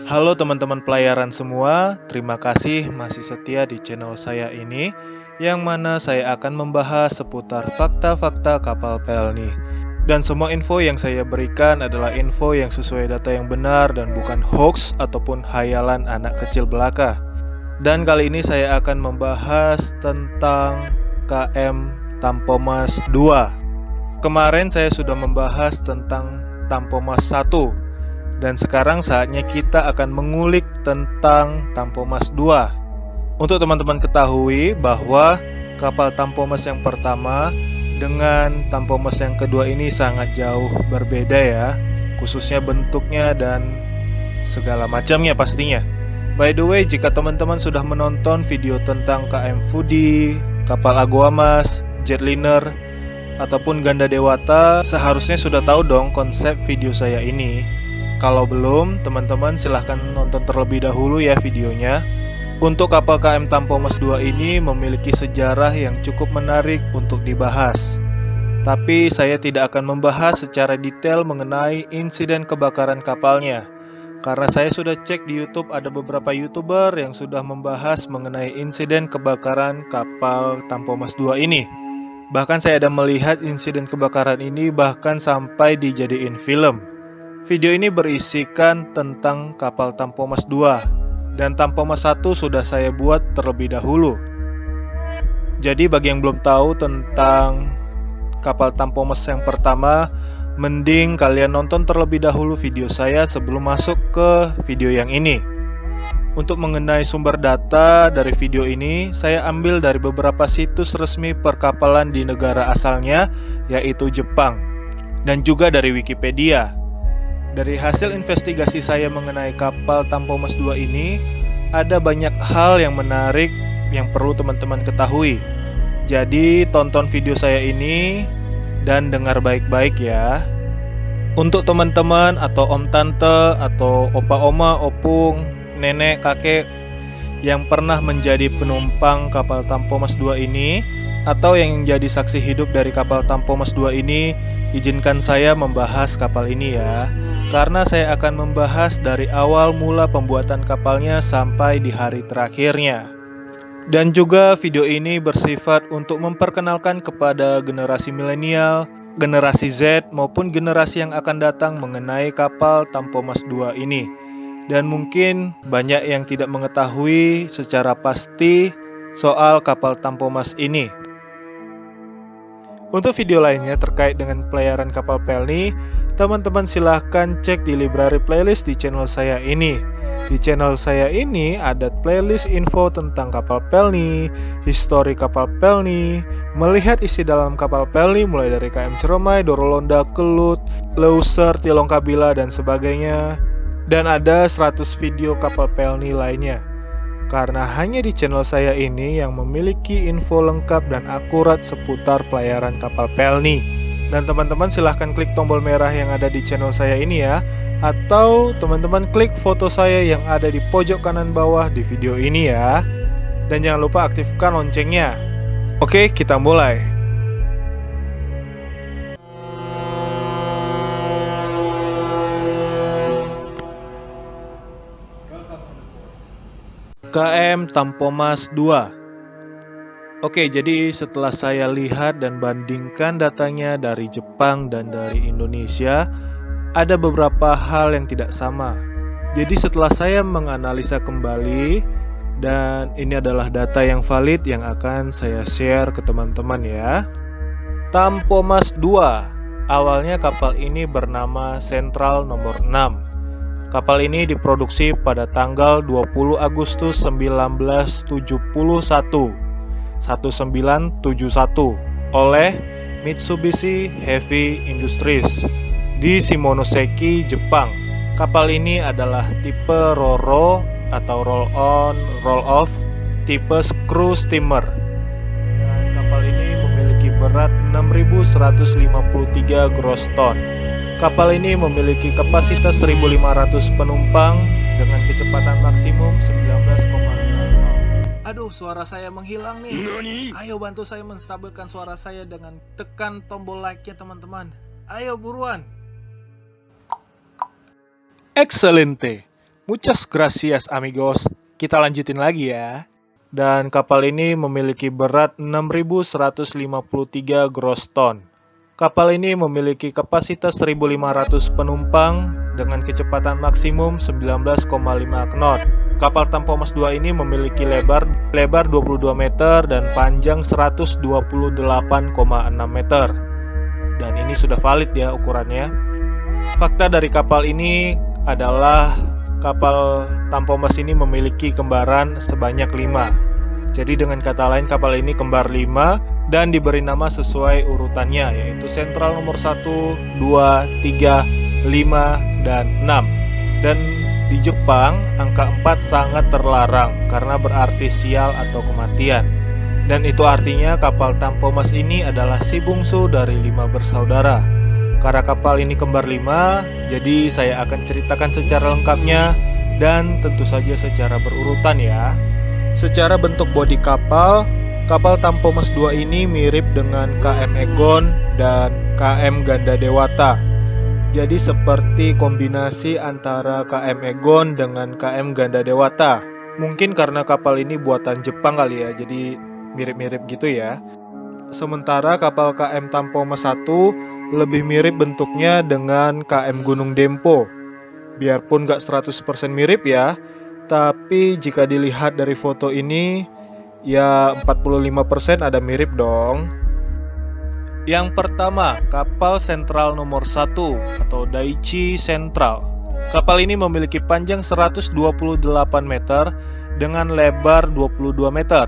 Halo teman-teman pelayaran semua, terima kasih masih setia di channel saya ini, yang mana saya akan membahas seputar fakta-fakta kapal Pelni. Dan semua info yang saya berikan adalah info yang sesuai data yang benar dan bukan hoax ataupun hayalan anak kecil belaka. Dan kali ini saya akan membahas tentang KM Tampomas 2. Kemarin saya sudah membahas tentang Tampomas 1. Dan sekarang saatnya kita akan mengulik tentang Tampomas 2. Untuk teman-teman ketahui bahwa kapal Tampomas yang pertama dengan Tampomas yang kedua ini sangat jauh berbeda ya, khususnya bentuknya dan segala macamnya pastinya. By the way, jika teman-teman sudah menonton video tentang KM Fudi, kapal Aguamas, Jetliner, ataupun Ganda Dewata, seharusnya sudah tahu dong konsep video saya ini. Kalau belum, teman-teman silahkan nonton terlebih dahulu ya videonya. Untuk kapal KM Tampomas 2 ini memiliki sejarah yang cukup menarik untuk dibahas. Tapi saya tidak akan membahas secara detail mengenai insiden kebakaran kapalnya. Karena saya sudah cek di YouTube, ada beberapa YouTuber yang sudah membahas mengenai insiden kebakaran kapal Tampomas 2 ini. Bahkan saya ada melihat insiden kebakaran ini bahkan sampai dijadiin film. Video ini berisikan tentang kapal Tampomas 2 dan Tampomas 1 sudah saya buat terlebih dahulu. Jadi bagi yang belum tahu tentang kapal Tampomas yang pertama, mending kalian nonton terlebih dahulu video saya sebelum masuk ke video yang ini. Untuk mengenai sumber data dari video ini, saya ambil dari beberapa situs resmi perkapalan di negara asalnya, yaitu Jepang, dan juga dari Wikipedia. Dari hasil investigasi saya mengenai kapal Tampomas 2 ini, ada banyak hal yang menarik yang perlu teman-teman ketahui. Jadi tonton video saya ini dan dengar baik-baik ya. Untuk teman-teman atau om tante atau opa oma, opung, nenek, kakek yang pernah menjadi penumpang kapal Tampomas 2 ini atau yang jadi saksi hidup dari kapal Tampomas 2 ini, izinkan saya membahas kapal ini ya. Karena saya akan membahas dari awal mula pembuatan kapalnya sampai di hari terakhirnya. Dan juga video ini bersifat untuk memperkenalkan kepada generasi milenial, generasi Z maupun generasi yang akan datang mengenai kapal Tampomas 2 ini. Dan mungkin banyak yang tidak mengetahui secara pasti soal kapal Tampomas ini. Untuk video lainnya terkait dengan pelayaran kapal Pelni, teman-teman silahkan cek di library playlist di channel saya ini. Di channel saya ini ada playlist info tentang kapal Pelni, histori kapal Pelni, melihat isi dalam kapal Pelni mulai dari KM Ceremai, Dorolonda, Kelut, Leuser, Tilong Kabila, dan sebagainya. Dan ada 100 video kapal Pelni lainnya. Karena hanya di channel saya ini yang memiliki info lengkap dan akurat seputar pelayaran kapal Pelni. Dan teman-teman silahkan klik tombol merah yang ada di channel saya ini ya. Atau teman-teman klik foto saya yang ada di pojok kanan bawah di video ini ya. Dan jangan lupa aktifkan loncengnya. Oke, kita mulai. KM Tampomas 2. Oke, jadi setelah saya lihat dan bandingkan datanya dari Jepang dan dari Indonesia, ada beberapa hal yang tidak sama. Jadi setelah saya menganalisa kembali, dan ini adalah data yang valid yang akan saya share ke teman-teman ya. Tampomas 2, awalnya kapal ini bernama Sentral nomor 6. Kapal ini diproduksi pada tanggal 20 Agustus 1971 oleh Mitsubishi Heavy Industries di Shimonoseki, Jepang. Kapal ini adalah tipe RoRo atau roll on, roll off, tipe screw steamer. Dan kapal ini memiliki berat 6.153 gross ton. Kapal ini memiliki kapasitas 1.500 penumpang dengan kecepatan maksimum 19,6 knot. Aduh, suara saya menghilang nih. Ayo bantu saya menstabilkan suara saya dengan tekan tombol like-nya teman-teman. Ayo buruan. Excelente. Muchas gracias amigos. Kita lanjutin lagi ya. Dan kapal ini memiliki berat 6.153 gross ton. Kapal ini memiliki kapasitas 1.500 penumpang dengan kecepatan maksimum 19,5 knot. Kapal Tampomas 2 ini memiliki lebar 22 meter dan panjang 128,6 meter. Dan ini sudah valid ya ukurannya. Fakta dari kapal ini adalah kapal Tampomas ini memiliki kembaran sebanyak 5. Jadi dengan kata lain kapal ini kembar 5 dan diberi nama sesuai urutannya, yaitu sentral nomor 1, 2, 3, 5, dan 6. Dan di Jepang angka 4 sangat terlarang karena berarti sial atau kematian. Dan itu artinya kapal Tampomas ini adalah si bungsu dari 5 bersaudara. Karena kapal ini kembar 5, jadi saya akan ceritakan secara lengkapnya dan tentu saja secara berurutan ya. Secara bentuk bodi kapal Tampomas 2 ini mirip dengan KM Egon dan KM Ganda Dewata. Jadi seperti kombinasi antara KM Egon dengan KM Ganda Dewata. Mungkin karena kapal ini buatan Jepang kali ya, jadi mirip-mirip gitu ya. Sementara kapal KM Tampomas 1 lebih mirip bentuknya dengan KM Gunung Dempo. Biarpun gak 100% mirip ya, tapi jika dilihat dari foto ini, ya 45% ada mirip dong. Yang pertama, kapal sentral nomor 1 atau Daiichi Central. Kapal ini memiliki panjang 128 meter dengan lebar 22 meter.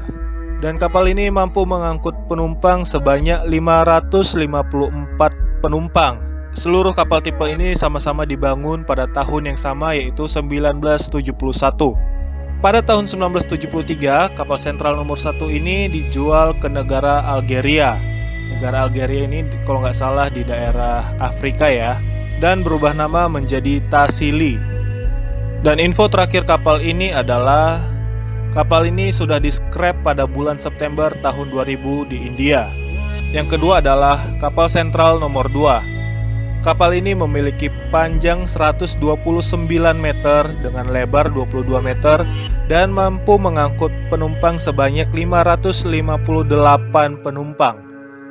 Dan kapal ini mampu mengangkut penumpang sebanyak 554 penumpang. Seluruh kapal tipe ini sama-sama dibangun pada tahun yang sama, yaitu 1971. Pada tahun 1973, kapal sentral nomor 1 ini dijual ke negara Algeria. Negara Algeria ini kalau nggak salah di daerah Afrika ya, dan berubah nama menjadi Tassili. Dan info terakhir kapal ini adalah kapal ini sudah di-scrap pada bulan September tahun 2000 di India. Yang kedua adalah kapal sentral nomor 2. Kapal ini memiliki panjang 129 meter dengan lebar 22 meter dan mampu mengangkut penumpang sebanyak 558 penumpang.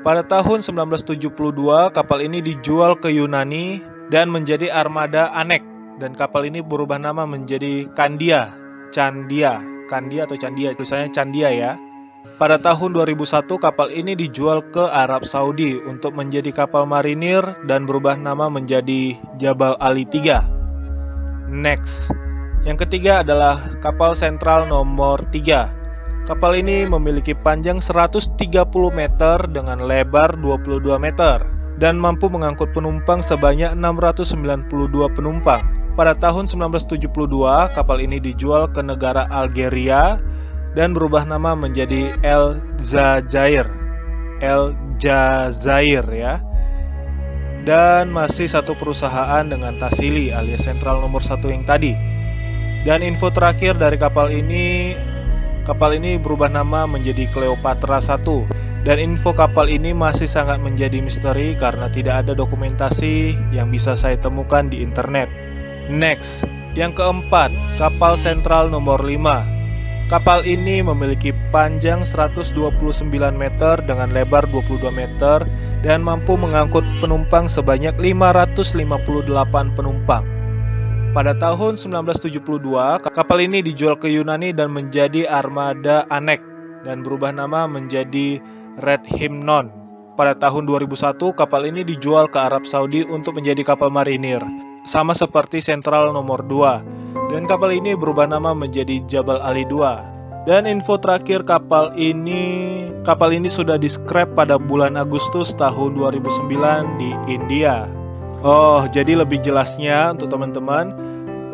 Pada tahun 1972, kapal ini dijual ke Yunani dan menjadi armada Anek, dan kapal ini berubah nama menjadi Candia atau Candia, tulisannya Candia ya. Pada tahun 2001, kapal ini dijual ke Arab Saudi untuk menjadi kapal marinir dan berubah nama menjadi Jabal Ali 3. Next, yang ketiga adalah kapal sentral nomor 3. Kapal ini memiliki panjang 130 meter dengan lebar 22 meter dan mampu mengangkut penumpang sebanyak 692 penumpang. Pada tahun 1972, kapal ini dijual ke negara Algeria dan berubah nama menjadi El Jazair ya. Dan masih satu perusahaan dengan Tassili alias sentral nomor 1 yang tadi. Dan info terakhir dari kapal ini berubah nama menjadi Cleopatra 1. Dan info kapal ini masih sangat menjadi misteri karena tidak ada dokumentasi yang bisa saya temukan di internet. Next, yang keempat, kapal sentral nomor 5. Kapal ini memiliki panjang 129 meter dengan lebar 22 meter dan mampu mengangkut penumpang sebanyak 558 penumpang. Pada tahun 1972, kapal ini dijual ke Yunani dan menjadi armada Anek dan berubah nama menjadi Red Hymnon. Pada tahun 2001, kapal ini dijual ke Arab Saudi untuk menjadi kapal marinir, sama seperti sentral nomor 2. Dan kapal ini berubah nama menjadi Jabal Ali 2. Dan info terakhir kapal ini sudah di-scrap pada bulan Agustus tahun 2009 di India. Oh, jadi lebih jelasnya untuk teman-teman,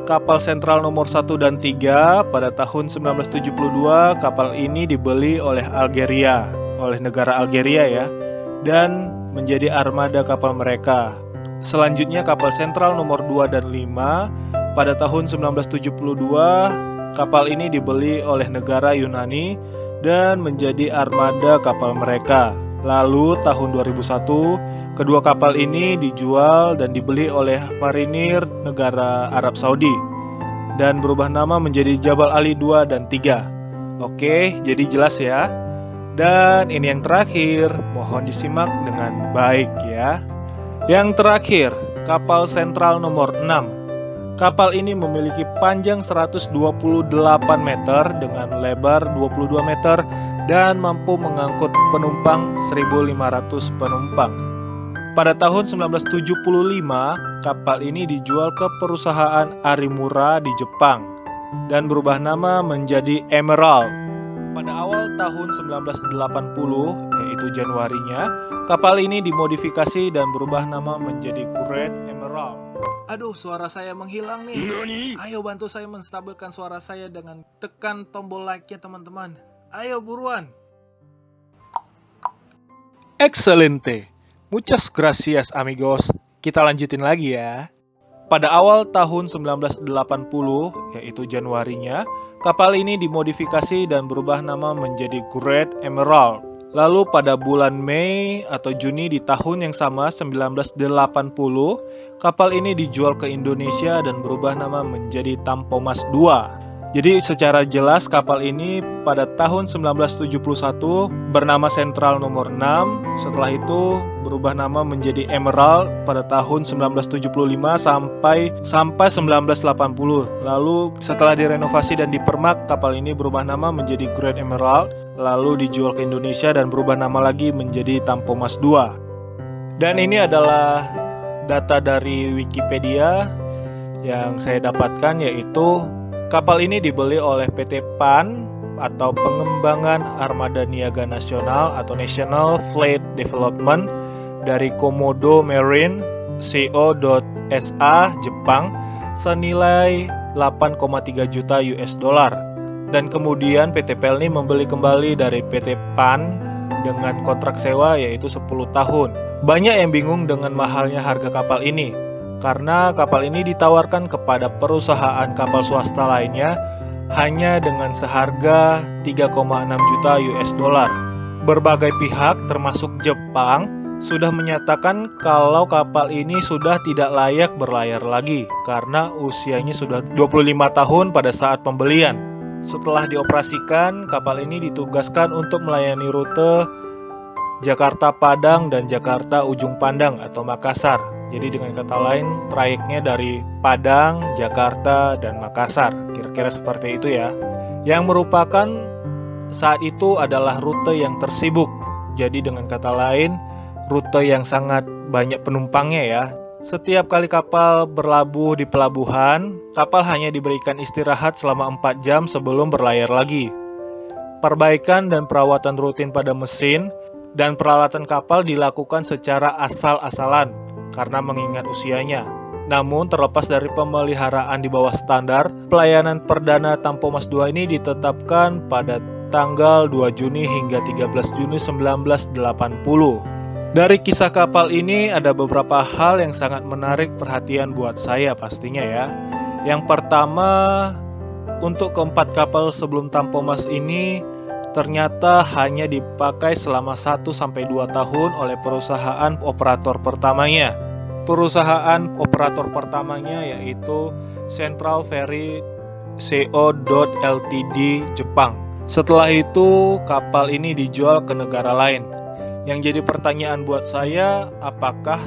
kapal sentral nomor 1 dan 3 pada tahun 1972 kapal ini dibeli oleh negara Algeria ya, dan menjadi armada kapal mereka. Selanjutnya kapal sentral nomor 2 dan 5 pada tahun 1972 kapal ini dibeli oleh negara Yunani dan menjadi armada kapal mereka. Lalu tahun 2001 kedua kapal ini dijual dan dibeli oleh marinir negara Arab Saudi. dan berubah nama menjadi Jabal Ali 2 dan 3. Oke, jadi jelas ya. Dan ini yang terakhir, mohon disimak dengan baik ya. Yang terakhir, kapal sentral nomor 6. Kapal ini memiliki panjang 128 meter dengan lebar 22 meter dan mampu mengangkut penumpang 1.500 penumpang. Pada tahun 1975, kapal ini dijual ke perusahaan Arimura di Jepang dan berubah nama menjadi Emerald. Pada awal tahun 1980, yaitu Januarinya, kapal ini dimodifikasi dan berubah nama menjadi Great Emerald. Aduh, suara saya menghilang nih. Ayo bantu saya menstabilkan suara saya dengan tekan tombol like-nya teman-teman. Ayo buruan. Excelente. Muchas gracias amigos. Kita lanjutin lagi ya. Pada awal tahun 1980, yaitu Januarinya, kapal ini dimodifikasi dan berubah nama menjadi Great Emerald. Lalu pada bulan Mei atau Juni di tahun yang sama, 1980, kapal ini dijual ke Indonesia dan berubah nama menjadi Tampomas II. Jadi secara jelas kapal ini pada tahun 1971 bernama Sentral nomor 6, setelah itu berubah nama menjadi Emerald pada tahun 1975 sampai 1980. Lalu setelah direnovasi dan dipermak, kapal ini berubah nama menjadi Great Emerald, lalu dijual ke Indonesia dan berubah nama lagi menjadi Tampomas II. Dan ini adalah data dari Wikipedia yang saya dapatkan, yaitu kapal ini dibeli oleh PT PAN atau Pengembangan Armada Niaga Nasional atau National Fleet Development dari Komodo Marine Co.SA Jepang senilai 8,3 juta US dollar. Dan kemudian PT Pelni membeli kembali dari PT PAN dengan kontrak sewa yaitu 10 tahun. Banyak yang bingung dengan mahalnya harga kapal ini, karena kapal ini ditawarkan kepada perusahaan kapal swasta lainnya hanya dengan seharga 3,6 juta US dollar. Berbagai pihak termasuk Jepang sudah menyatakan kalau kapal ini sudah tidak layak berlayar lagi karena usianya sudah 25 tahun pada saat pembelian. Setelah dioperasikan, kapal ini ditugaskan untuk melayani rute Jakarta Padang dan Jakarta Ujung Pandang atau Makassar. Jadi dengan kata lain, trayeknya dari Padang, Jakarta, dan Makassar. Kira-kira seperti itu ya. Yang merupakan saat itu adalah rute yang tersibuk. Jadi dengan kata lain, rute yang sangat banyak penumpangnya ya. Setiap kali kapal berlabuh di pelabuhan, kapal hanya diberikan istirahat selama 4 jam sebelum berlayar lagi. Perbaikan dan perawatan rutin pada mesin dan peralatan kapal dilakukan secara asal-asalan karena mengingat usianya. Namun terlepas dari pemeliharaan di bawah standar, pelayanan perdana Tampomas II ini ditetapkan pada tanggal 2 Juni hingga 13 Juni 1980. Dari kisah kapal ini ada beberapa hal yang sangat menarik perhatian buat saya pastinya ya. Yang pertama, untuk keempat kapal sebelum Tampomas ini ternyata hanya dipakai selama 1-2 tahun oleh perusahaan operator pertamanya. Perusahaan operator pertamanya yaitu Central Ferry Co. Ltd. Jepang. Setelah itu kapal ini dijual ke negara lain. Yang jadi pertanyaan buat saya, apakah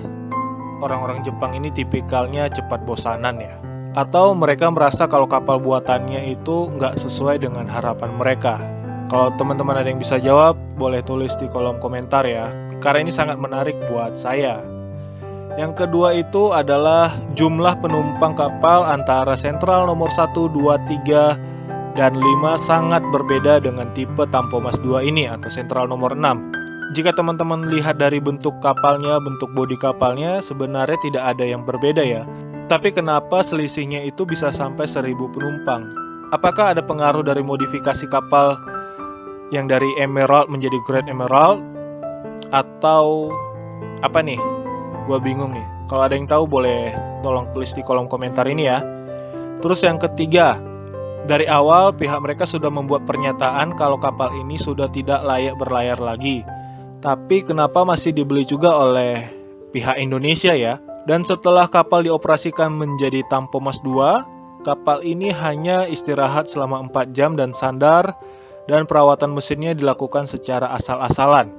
orang-orang Jepang ini tipikalnya cepat bosanan ya? Atau mereka merasa kalau kapal buatannya itu nggak sesuai dengan harapan mereka? Kalau teman-teman ada yang bisa jawab, boleh tulis di kolom komentar ya. Karena ini sangat menarik buat saya. Yang kedua itu adalah jumlah penumpang kapal antara Sentral nomor 1, 2, 3, dan 5 sangat berbeda dengan tipe Tampomas II ini atau Sentral nomor 6. Jika teman-teman lihat dari bentuk kapalnya, bentuk bodi kapalnya, sebenarnya tidak ada yang berbeda ya. Tapi kenapa selisihnya itu bisa sampai 1.000 penumpang? Apakah ada pengaruh dari modifikasi kapal yang dari Emerald menjadi Great Emerald? Atau apa nih? Gua bingung nih. Kalau ada yang tahu boleh tolong tulis di kolom komentar ini ya. Terus yang ketiga, dari awal pihak mereka sudah membuat pernyataan kalau kapal ini sudah tidak layak berlayar lagi. Tapi kenapa masih dibeli juga oleh pihak Indonesia ya? Dan setelah kapal dioperasikan menjadi Tampomas II, kapal ini hanya istirahat selama 4 jam dan sandar, dan perawatan mesinnya dilakukan secara asal-asalan.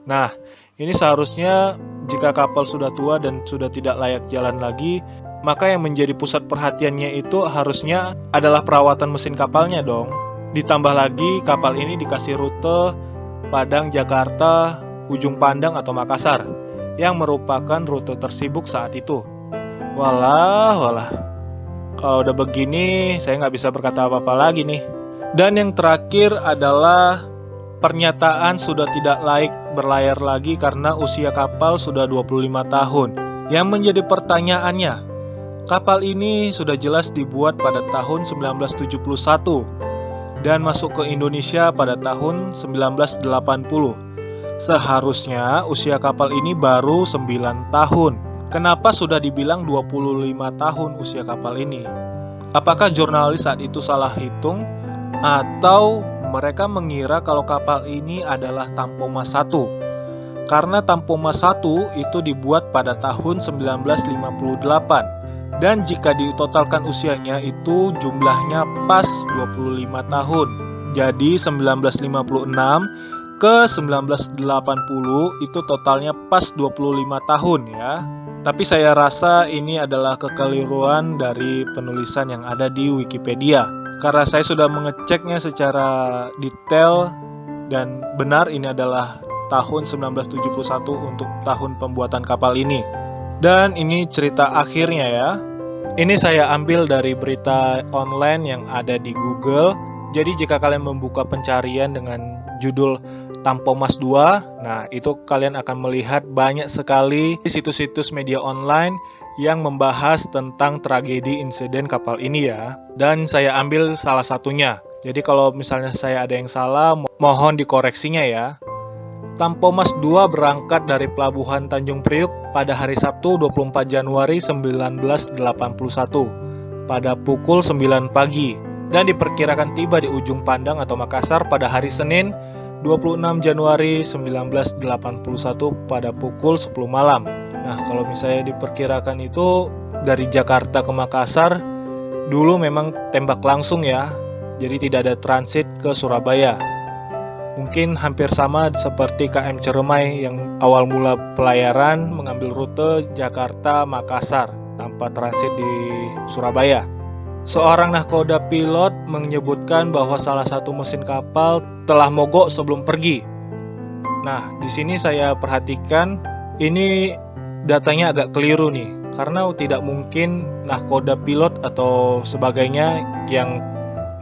Nah, ini seharusnya jika kapal sudah tua dan sudah tidak layak jalan lagi, maka yang menjadi pusat perhatiannya itu harusnya adalah perawatan mesin kapalnya dong. Ditambah lagi kapal ini dikasih rute Padang, Jakarta, Ujung Pandang atau Makassar, yang merupakan rute tersibuk saat itu. Walah. Kalau udah begini, saya nggak bisa berkata apa-apa lagi nih. Dan yang terakhir adalah pernyataan sudah tidak layak berlayar lagi karena usia kapal sudah 25 tahun. Yang menjadi pertanyaannya, kapal ini sudah jelas dibuat pada tahun 1971 dan masuk ke Indonesia pada tahun 1980. Seharusnya usia kapal ini baru 9 tahun. Kenapa sudah dibilang 25 tahun usia kapal ini? Apakah jurnalis saat itu salah hitung? Atau mereka mengira kalau kapal ini adalah Tampomas 1? Karena Tampomas 1 itu dibuat pada tahun 1958. Dan jika ditotalkan usianya itu jumlahnya pas 25 tahun. Jadi 1956 ke 1980 itu totalnya pas 25 tahun ya. Tapi saya rasa ini adalah kekeliruan dari penulisan yang ada di Wikipedia. Karena saya sudah mengeceknya secara detail dan benar ini adalah tahun 1971 untuk tahun pembuatan kapal ini. Dan ini cerita akhirnya ya. Ini saya ambil dari berita online yang ada di Google. Jadi jika kalian membuka pencarian dengan judul Tampomas 2, nah itu kalian akan melihat banyak sekali situs-situs media online yang membahas tentang tragedi insiden kapal ini ya. Dan saya ambil salah satunya. Jadi kalau misalnya saya ada yang salah, mohon dikoreksinya ya. Tampomas 2 berangkat dari Pelabuhan Tanjung Priuk pada hari Sabtu 24 Januari 1981 pada pukul 9 pagi dan diperkirakan tiba di Ujung Pandang atau Makassar pada hari Senin 26 Januari 1981 pada pukul 10 malam. Nah, kalau misalnya diperkirakan itu dari Jakarta ke Makassar, dulu memang tembak langsung ya, jadi tidak ada transit ke Surabaya. Mungkin hampir sama seperti KM Ceremai yang awal mula pelayaran mengambil rute Jakarta-Makassar tanpa transit di Surabaya. Seorang nahkoda pilot menyebutkan bahwa salah satu mesin kapal telah mogok sebelum pergi. Nah, di sini saya perhatikan ini datanya agak keliru nih, karena tidak mungkin nahkoda pilot atau sebagainya yang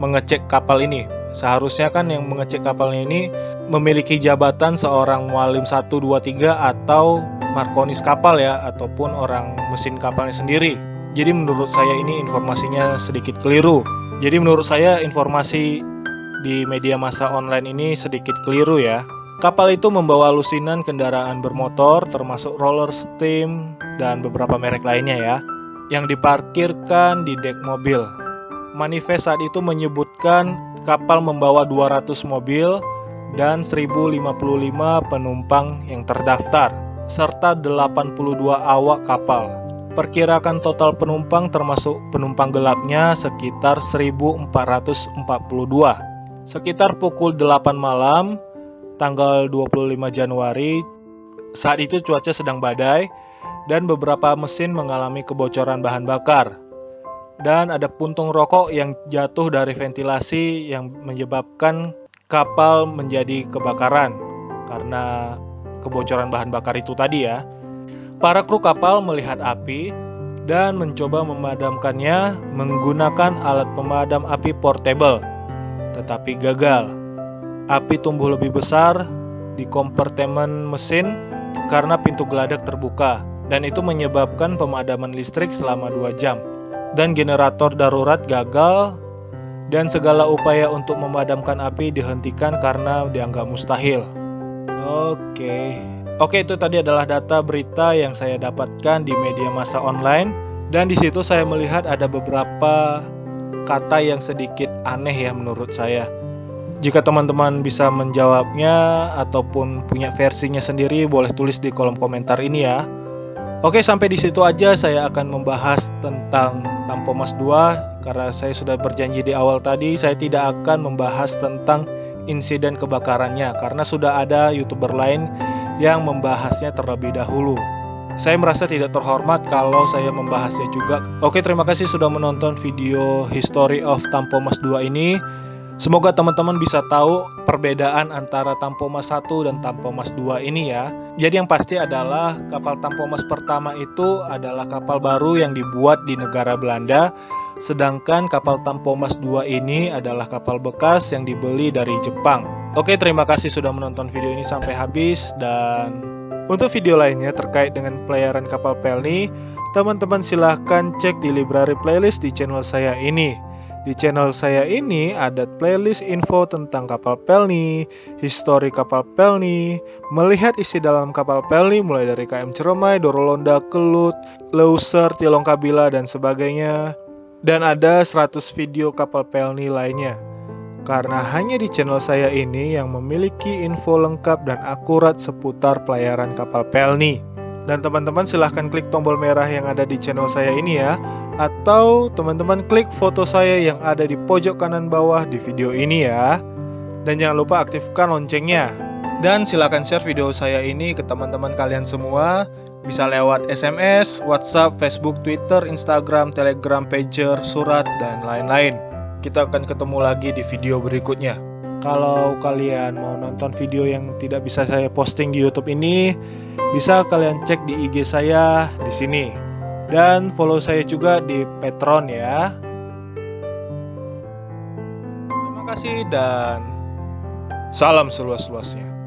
mengecek kapal ini. Seharusnya kan yang mengecek kapalnya ini memiliki jabatan seorang mualim 1, 2, 3 atau markonis kapal ya, ataupun orang mesin kapalnya sendiri. Jadi menurut saya ini informasinya sedikit keliru. Jadi menurut saya informasi di media massa online ini sedikit keliru ya. Kapal itu membawa lusinan kendaraan bermotor termasuk roller steam dan beberapa merek lainnya ya, yang diparkirkan di dek mobil. Manifest saat itu menyebutkan kapal membawa 200 mobil dan 1055 penumpang yang terdaftar, serta 82 awak kapal. Perkirakan total penumpang termasuk penumpang gelapnya sekitar 1442. Sekitar pukul 8 malam, tanggal 25 Januari, saat itu cuaca sedang badai dan beberapa mesin mengalami kebocoran bahan bakar. Dan ada puntung rokok yang jatuh dari ventilasi yang menyebabkan kapal menjadi kebakaran karena kebocoran bahan bakar itu tadi ya. Para kru kapal melihat api dan mencoba memadamkannya menggunakan alat pemadam api portable, tetapi gagal. Api tumbuh lebih besar di kompartemen mesin karena pintu geladak terbuka, dan itu menyebabkan pemadaman listrik selama 2 jam. Dan generator darurat gagal, dan segala upaya untuk memadamkan api dihentikan karena dianggap mustahil. Oke, itu tadi adalah data berita yang saya dapatkan di media massa online, dan di situ saya melihat ada beberapa kata yang sedikit aneh ya menurut saya. Jika teman-teman bisa menjawabnya ataupun punya versinya sendiri, boleh tulis di kolom komentar ini ya. Oke, sampai di situ aja saya akan membahas tentang Tampomas 2 karena saya sudah berjanji di awal tadi saya tidak akan membahas tentang insiden kebakarannya karena sudah ada YouTuber lain yang membahasnya terlebih dahulu. Saya merasa tidak terhormat kalau saya membahasnya juga. Oke, terima kasih sudah menonton video History of Tampomas 2 ini. Semoga teman-teman bisa tahu perbedaan antara Tampomas 1 dan Tampomas 2 ini ya. Jadi yang pasti adalah kapal Tampomas pertama itu adalah kapal baru yang dibuat di negara Belanda. Sedangkan kapal Tampomas 2 ini adalah kapal bekas yang dibeli dari Jepang. Oke, terima kasih sudah menonton video ini sampai habis. Dan untuk video lainnya terkait dengan pelayaran kapal Pelni, teman-teman silahkan cek di library playlist di channel saya ini. Di channel saya ini ada playlist info tentang kapal Pelni, histori kapal Pelni, melihat isi dalam kapal Pelni mulai dari KM Ciremai, Dorolonda, Kelut, Leuser, Tilong Kabila, dan sebagainya. Dan ada 100 video kapal Pelni lainnya. Karena hanya di channel saya ini yang memiliki info lengkap dan akurat seputar pelayaran kapal Pelni. Dan teman-teman silahkan klik tombol merah yang ada di channel saya ini ya. Atau teman-teman klik foto saya yang ada di pojok kanan bawah di video ini ya. Dan jangan lupa aktifkan loncengnya. Dan silahkan share video saya ini ke teman-teman kalian semua. Bisa lewat SMS, WhatsApp, Facebook, Twitter, Instagram, Telegram, pager, surat, dan lain-lain. Kita akan ketemu lagi di video berikutnya. Kalau kalian mau nonton video yang tidak bisa saya posting di YouTube ini, bisa kalian cek di IG saya di sini. Dan follow saya juga di Patreon ya. Terima kasih dan salam seluas-luasnya.